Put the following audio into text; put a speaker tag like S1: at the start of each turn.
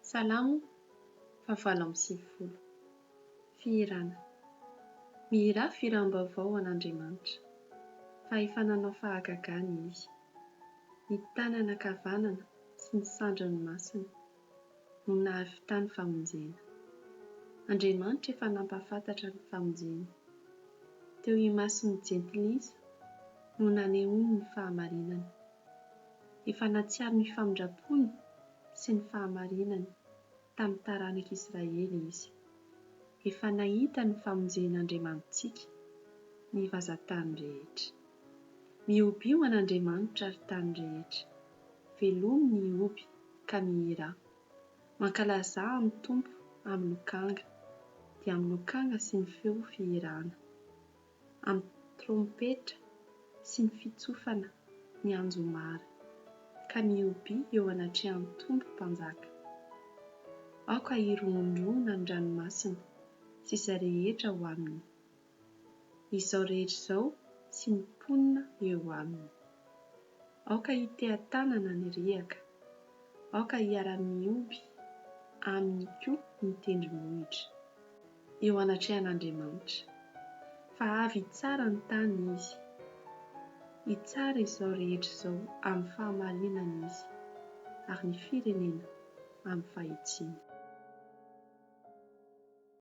S1: Salamo 7:20 Fihirana. Mihira firam-baovao an'Andriamanitra, fa efa nanao fahagagana izy. Ny tanana ankavanana sy ny sandran'ny masina no nahavitany famonjena. Andriamanitra efa nampahafantatra ny famonjena. Teo imason'ny jentilisa no nanehoany ny fahamarinana. Efa natsiaro ny famindrapony sy ny fahamarinany tamin'ny taranak'Israely izy. Efa nahita ny famonjen'Andriamanitsika ny vazantany rehetra. Mioby io an'Andriamanitra ary tany rehetra. Velomy ny oby ka mihira. Mankalaza amin'ny Tompo amin'ny lokanga, dia amin'ny lokanga sy ny feo fihirana. Amin'ny trompetra sy ny fitsofana ny anjomara, ka mioby eo anatrehan'ny Tompo mpanjaka. Aoka hirondrona ny ranomasina sy izay rehetra ho aminy. Izao rehetra izao sy ny mponina eo aminy. Aoka hitehan-tanana ny rehaka. Aoka hiara-mioby aminy koa ny tendrombohitra. Eo anatrehan'Andriamanitra. Fa avy tsara ny tany izy. Hitsara izao rehetra izao amin'ny fahamarinana izy, ary ny firenena amin'ny fahetsiana.